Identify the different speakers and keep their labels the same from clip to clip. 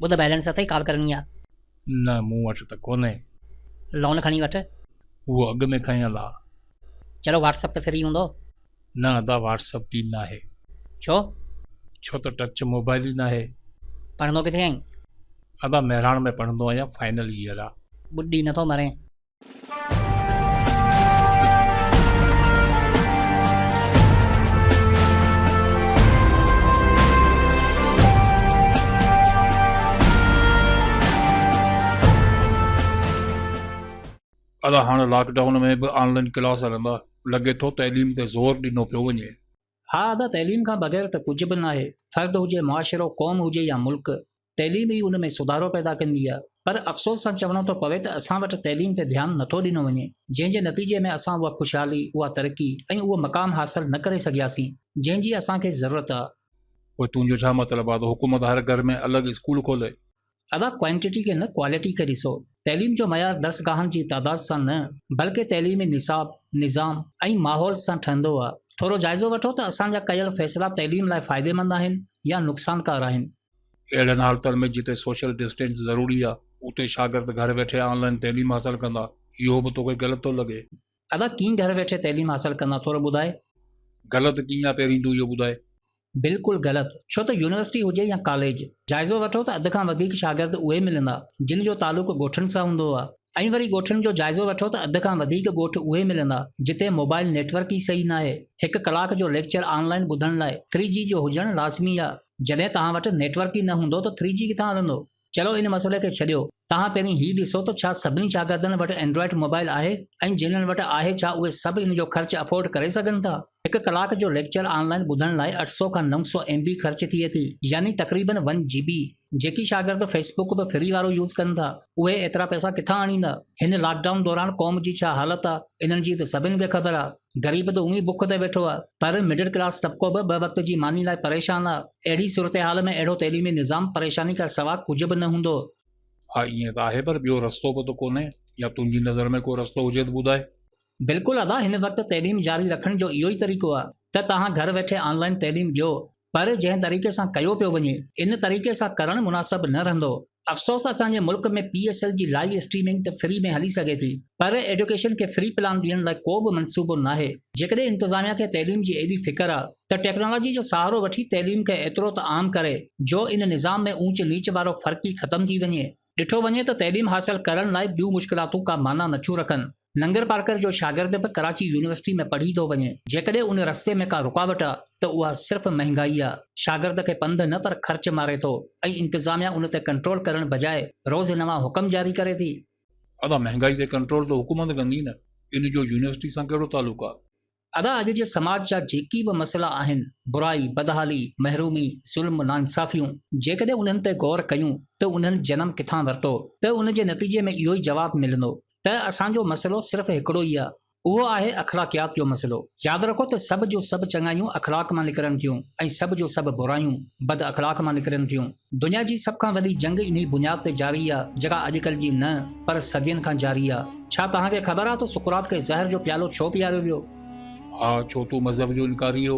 Speaker 1: ॿुध बैलेंस अथई, कॉल करणी आहे।
Speaker 2: न मूं वटि त कोन्हे।
Speaker 1: लोन खणी वठ।
Speaker 2: उहो अॻु में खयल आहे।
Speaker 1: चलो व्हाट्सअप ते फ्री हूंदो?
Speaker 2: न अदा व्हाट्सअप बि न आहे।
Speaker 1: छो?
Speaker 2: छो त टच मोबाइल ई न आहे।
Speaker 1: पढ़ंदो किथे आहीं?
Speaker 2: अदा महिराण में पढ़ंदो आहियां, फाइनल ईयर आहे।
Speaker 1: ॿुॾी नथो मरे।
Speaker 2: अदा हाणे लॉकडाउन में बि ऑनलाइन क्लास हलंदा, लॻे थो तइलीम ते ज़ोर ॾिनो पियो वञे।
Speaker 1: हा अदा, तइलीम खां बग़ैर त कुझु बि न आहे। फ़र्द हुजे मुआशिरो, क़ौम हुजे या मुल्क, तइलीम ई उन में सुधारो पैदा कंदी आहे। पर अफ़सोस सां चवणो थो पवे त असां वटि तइलीम ते ध्यानु नथो ॾिनो वञे, जंहिंजे नतीजे में असां उहा ख़ुशहाली, उहा तरक़ी ऐं उहो मक़ाम हासिल न करे सघियासीं जंहिंजी असांखे ज़रूरत आहे।
Speaker 2: पोइ तुंहिंजो छा मतिलबु आहे त हुकूमत हर घर में अलॻि स्कूल खोले?
Speaker 1: अदा क्वांटिटी खे न, क्वालिटी खे ॾिसो। तइलीम जो मयार दर्सगाहनि जी तादाद सां न, बल्कि तइलीमी निसाब, निज़ाम ऐं माहौल सां ठहंदो आहे। थोरो जाइज़ो वठो त असांजा कयल फ़ैसिला तइलीम लाइ फ़ाइदेमंद आहिनि या नुक़सानकार आहिनि।
Speaker 2: अहिड़नि हालतुनि में जिते सोशल डिस्टेंस ज़रूरी आहे, उते शागिर्द घर वेठे ऑनलाइन तइलीम हासिल कंदा, इहो बि तोखे ग़लति थो लॻे?
Speaker 1: अदा कीअं घर वेठे तइलीम हासिल कंदा, थोरो ॿुधाए।
Speaker 2: ग़लति कीअं आहे, पहिरीं तूं इहो ॿुधाए।
Speaker 1: बिल्कुलु ग़लति। छो त यूनिवर्सिटी हुजे या कॉलेज, जाइज़ो वठो त अधु खां वधीक शागिर्द उहे मिलंदा जिन जो तालुक़ु ॻोठनि सां हूंदो आहे, ऐं वरी ॻोठनि जो जाइज़ो वठो त अधु खां वधीक ॻोठ उहे मिलंदा जिते मोबाइल नेटवर्क ई सही न आहे। 1 कलाक जो लेक्चर ऑनलाइन ॿुधण लाइ 3G जो हुजणु लाज़मी आहे। जॾहिं तव्हां वटि नेटवर्क ई न हूंदो त 3G किथां हलंदो? चलो इन मसइले खे छॾियो। तव्हां पहिरीं हीउ ॾिसो त छा सभिनी शागिर्दनि वटि एंड्रॉइड मोबाइल आहे, ऐं जिन्हनि वटि आहे छा उहे सभु इन जो ख़र्च अफोर्ड करे सघनि था? 1 कलाक जो लेक्चर ऑनलाइन ॿुधण लाइ 800 खां 900 MB ख़र्च थिए थी, यानी तक़रीबन 1 GB। जेकी शागिर्द फेसबुक बि फ्री वारो यूज़ कनि था, उहे एतिरा पैसा किथां आणींदा? हिन लॉकडाउन दौरान क़ौम जी छा हालत आहे, इन्हनि जी त सभिनि खे ख़बर आहे। ग़रीब त उही बुख ते वेठो आहे, पर मिडिल क्लास तबिको बि 2 वक़्त जी मानी लाइ परेशान आहे। अहिड़ी सूरत हाल में अहिड़ो तइलीमी निज़ाम परेशानी खां सवाइ कुझु बि न हूंदो।
Speaker 2: हा ईअं त आहे, पर ॿियो रस्तो बि त कोन्हे, या तुंहिंजी नज़र में को रस्तो हुजे त ॿुधाए।
Speaker 1: बिल्कुलु अदा, हिन वक़्तु तइलीम जारी रखण जो इहो ई तरीक़ो आहे त तव्हां घर वेठे ऑनलाइन तइलीम ॾियो, पर जंहिं तरीक़े सां कयो पियो वञे, इन तरीक़े सां करणु मुनासिब न रहंदो। अफ़सोस, असांजे मुल्क में PSL जी लाइव स्ट्रीमिंग त फ्री में हली सघे थी, पर एजुकेशन खे फ्री प्लान ॾियण लाइ को बि मनसूबो न आहे। जेकॾहिं इंतिज़ामिया खे तइलीम जी एॾी फ़िक्र आहे त टेक्नोलॉजी जो सहारो वठी तइलीम खे एतिरो त आम करे जो इन निज़ाम में ऊच नीच वारो फ़र्क़ ई ख़तम थी वञे। ॾिठो वञे त तइलीम हासिल करण लाइ ॿियूं मुश्किलातूं का माना नथियूं रखनि। नंगर पार्कर जो शागिर्द बि कराची यूनिवर्सिटी में पढ़ी थो वञे। जेकॾहिं उन रस्ते में का रुकावट आहे त उहा सिर्फ़ु महांगाई आहे। शागिर्द खे पंधु न पर ख़र्च मारे थो, ऐं इंतिज़ामिया उन ते कंट्रोल करण बजाए रोज़ नवां हुकम जारी करे थी।
Speaker 2: अदा महांगाई ते कंट्रोल त हुकूमत कंदी न, इन जो यूनिवर्सिटी सां कहिड़ो तालुक़ु आहे?
Speaker 1: अदा अॼु जे समाज जा जेकी बि मसइला आहिनि, बुराई, बदहाली, महरूमी, ज़ुल्म, नाइंसाफ़ियूं, जेकॾहिं उन्हनि ते गौर कयूं त उन्हनि जनम किथां वरितो, त उन जे नतीजे में इहो ई जवाबु मिलंदो त असांजो मसइलो सिर्फ़ु हिकिड़ो ई आहे, उहो आहे अख़लाक़ियात जो मसइलो। यादि रखो त सभु जो सभु चङाइयूं अख़लाक़ मां निकिरनि थियूं, ऐं सभु जो सभु बुराइयूं बद अख़लाक़ मां निकिरनि थियूं। दुनिया जी सभ खां वॾी जंग इन बुनियाद ते जारी आहे, जेका अॼुकल्ह जी न पर सदियुनि खां जारी आहे। छा तव्हांखे ख़बर आहे त सुक़रात खे ज़हर जो प्यालो छो पीआरियो वियो?
Speaker 2: हा, छो तूं मज़हब जो इनकारी हो?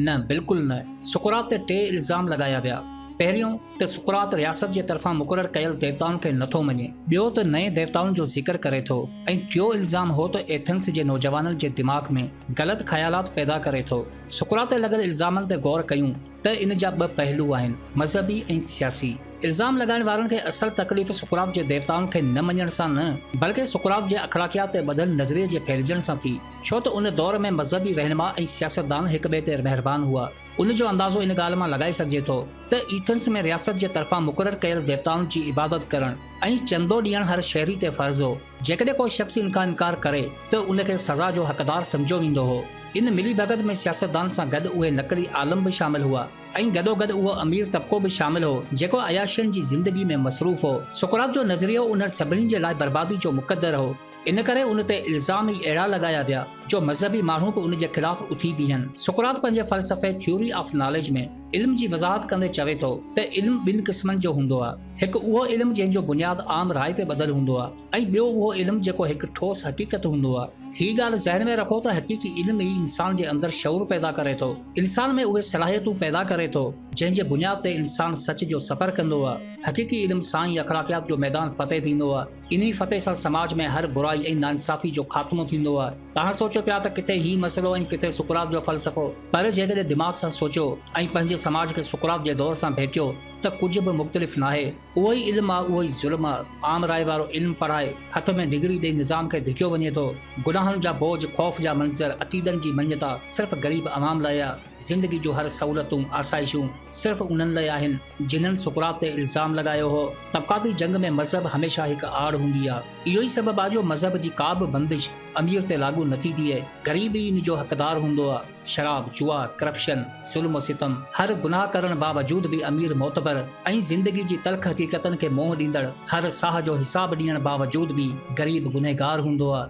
Speaker 1: न, बिल्कुलु न। सुक़रात ते 3 इल्ज़ाम लॻाया विया। पहिरियों त सुक़रात रियासत जे तरफ़ां मुक़ररु कयल देवताउनि खे नथो मञे, ॿियो त नए देवताउनि जो ज़िक्र करे थो, ऐं टियों इल्ज़ाम हो त एथेंस जे नौजवाननि जे दिमाग़ में ग़लति ख़यालात पैदा करे थो। सुक़रात ते लॻल इल्ज़ामनि ते गौर कयूं त इन जा 2 पहलू आहिनि, मज़हबी ऐं सियासी। इल्ज़ाम लॻाइण वारनि खे असल तकलीफ़ सुक़रात जे देवताउनि खे न मञण सां न, बल्कि सुक़रात जे अख़लाक़ियात ते ॿधल नज़रिये जे फैलिजण सां थी। छो त उन दौर में मज़हबी रहनुमा ऐं सियासतदान हिक ॿिए ते महिरबान हुआ। उन जो अंदाज़ो इन ॻाल्हि मां लॻाए सघिजे थो त एथेंस में रियासत जे तरफ़ां मुक़ररु कयल देवताउनि जी इबादत करणु ऐं चंदो ॾियणु हर शहरी ते फ़र्ज़ हो। जेकॾहिं को शख़्स इनकार करे त उनखे सज़ा जो हक़दार सम्झो वेंदो हो। इन मिली भगत में सियासतदान सां गॾु उहे नक़ली आलम बि शामिल हुआ, ऐं गॾोगॾु उहो अमीर तबिको बि शामिल हो जेको अयाशियुनि जी ज़िंदगी में मसरूफ़ हो। सुक़रात जो नज़रियो उन्हनि सभिनी जे लाइ बर्बादी जो मुक़दर हो। इन करे उन ते इल्ज़ाम ई अहिड़ा लॻाया विया जो मज़हबी माण्हू बि उन जे ख़िलाफ़ उथी बीहनि। सुक़रात पंहिंजे फ़लसफ़े थ्योरी ऑफ नॉलेज में इल्म जी वज़ाहत कंदे चवे थो त इल्म 2 क़िस्मनि जो हूंदो आहे। हिकु उहो इल्म जंहिंजो बुनियाद आम राय ते ॿधल हूंदो आहे, ऐं ॿियो उहो इल्म जेको हिकु ठोस हक़ीक़त हूंदो आहे। हीअ ॻाल्हि ज़हन में रखो त हक़ीक़ी इल्म ई इंसान जे अंदरि शऊर पैदा करे थो, इंसान में उहे सलाहियतूं पैदा करे थो जंहिंजे बुनियाद ते इंसान सच जो सफ़र कंदो आहे। हक़ीक़ी इल्म सां ई अखलाक़ियात जो मैदान फ़तेह थींदो आहे। इन्ही फ़तेह सां समाज में हर बुराई ऐं नाइंसाफ़ी जो ख़ात्मो थींदो आहे। तव्हां सोचो पिया त किथे ही मसइलो ऐं किथे सुकरात जो फ़लसफ़ो, पर जेकॾहिं दिमाग़ सां सोचियो ऐं पंहिंजे समाज खे सुकरात जे दौर सां भेटियो त कुझु बि मुख़्तलिफ़ नाहे। उहो ई इल्मु आहे, उहो ई ज़ुल्म आहे। आम राय वारो इल्मु पढ़ाए हथ में डिग्री ॾेई निज़ाम खे धिकियो वञे थो। गुनाहनि जा बोझ, ख़ौफ़ जा मंज़र, अक़ीदनि जी मञता सिर्फ़ ग़रीब अवाम लाइ आहे। ज़िंदगी जूं हर सहूलतूं, आसाइशूं सिर्फ़ उन्हनि लाइ आहिनि जिन्हनि सुकरात ते इल्ज़ाम लॻायो हो। तबक़ाती जंग में मज़हब हमेशा हिकु आड़ हूंदी आहे। इहो ई सबबु आहे जो मज़हब जी का बि बंदिश अमीर ते लागू नथी थिए। ग़रीब ई इन जो हक़दार हूंदो आहे। शराब, जुआ, करप्शन, ज़ुल्म सितम, हर गुनाह करण बावजूद भी अमीर मोतबर ऐं ज़िंदगी जी तल्ख़ हक़ीक़तनि खे मोह ॾींदड़, हर साह जो हिसाब ॾियण बावजूद भी ग़रीब गुनहगार हूंदो आहे।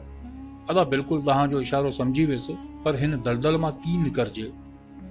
Speaker 2: अदा बिल्कुलु तव्हांजो इशारो सम्झी वियुसि, पर हिन दलदल मां कीअं निकिरजे?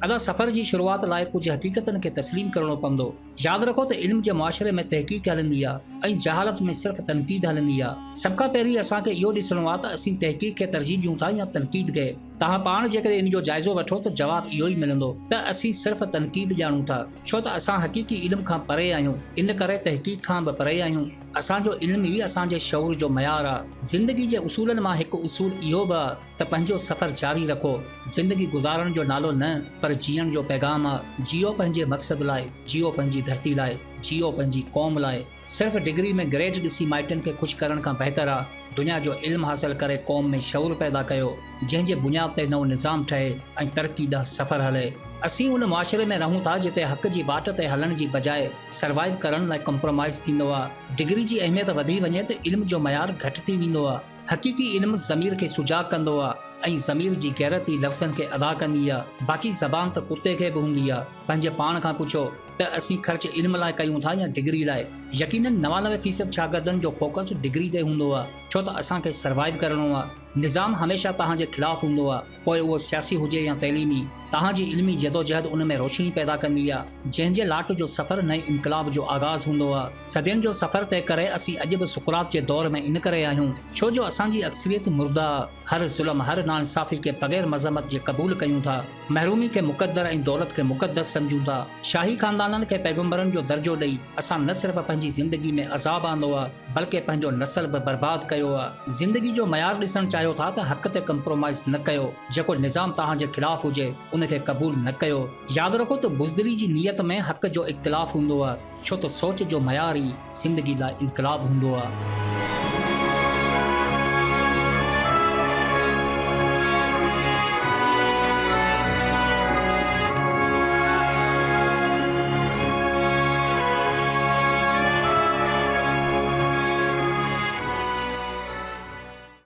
Speaker 1: अदा सफ़र जी शुरूआत लाइ कुझु हक़ीक़तनि खे तस्लीम करणो पवंदो। यादि रखो त इल्म जे मुआशिरे में तहक़ीक़ हलंदी आहे ऐं जहालत में सिर्फ़ तनक़ीद हलंदी आहे। सभ खां पहिरीं असांखे इहो ॾिसणो आहे त असीं तहक़ीक़ खे तरजीह ॾियूं था या तनक़ीद खे। तव्हां पाण जेकॾहिं इन जो जाइज़ो वठो त जवाबु इहो ई मिलंदो त असीं सिर्फ़ तनक़ीद ॼाणूं था, छो त असां हक़ीक़ी इल्म खां परे आहियूं, इन करे तहक़ीक़ खां बि परे आहियूं। असांजो इल्म ई असांजे शऊर जो मयार आहे। ज़िंदगी जे उसूलनि मां हिकु उसूल इहो बि आहे त पंहिंजो सफ़र जारी रखो। ज़िंदगी गुज़ारण जो नालो न, पर जीअण जो पैगाम आहे। जियो पंहिंजे मक़सद लाइ, जियो पंहिंजी धरती लाइ, जियो पंहिंजी क़ौम लाइ। सिर्फ़ डिग्री में ग्रेड ॾिसी माइटनि खे ख़ुशि करण खां बहितर आहे दुनिया जो इल्मु हासिल करे क़ौम में शऊर पैदा कयो, जंहिंजे बुनियाद ते नओं निज़ाम ठहे ऐं तरक़ी ॾांहुं सफ़र हले। असीं उन मुआशिरे में रहूं था जिते हक़ जी वाट ते हलण जी बजाए सर्वाइव करण लाइ कॉम्प्रोमाइज़ थींदो आहे। डिग्री जी अहमियत वधी वञे त इल्म जो मयार घटि थी वेंदो आहे। हक़ीक़ी इल्मु ज़मीर खे सुजाॻ कंदो आहे ऐं ज़मीर जी गैरत ई लफ़्ज़नि खे अदा कंदी आहे। बाक़ी ज़बान त कुते खे बि हूंदी आहे। पंहिंजे पाण खां पुछो त असीं ख़र्च इल्म लाइ कयूं था या डिग्री लाइ? यकीनन 99% शागिर्दनि जो फोकस डिग्री ते हूंदो आहे, छो त असांखे सर्वाइव करणो आहे। निज़ाम हमेशा तव्हांजे ख़िलाफ़ हूंदो आहे, पोइ उहो सियासी हुजे या तइलीमी। तव्हांजी इल्मी जदोजहद उन में रोशनी पैदा कंदी आहे, जंहिंजे लाट जो सफ़र नए इनकलाब जो आगाज़ हूंदो आहे। सदियुनि जो सफ़र तय करे असीं अॼु बि सुकरात जे दौर में इन करे आहियूं छो जो असांजी अक्सरियत मुर्दा हर ज़ुल्म, हर नाइंसाफ़ी खे बग़ैर मज़मत जे क़बूल कयूं था। महरूमी खे मुक़द्दर ऐं दौलत खे मुक़द्दस सम्झूं था। शाही ख़ानदाननि खे पैगंबरनि जो दर्जो ॾेई असां न सिर्फ़ पंहिंजी ज़िंदगी में अज़ाब आंदो आहे, बल्कि पंहिंजो नस्ल बि बर्बाद कयो आहे। ज़िंदगी जो मयार ॾिसणु चाहियो था त हक़ ते कंप्रोमाइज़ न कयो। जेको निज़ाम तव्हांजे ख़िलाफ़ हुजे उनखे क़बूल न कयो। यादि रखो त बुज़दिली जी नीयत में हक़ जो इख़्तिलाफ़ हूंदो आहे, छो त सोच जो मयार ई ज़िंदगी लाइ इनकलाब हूंदो आहे।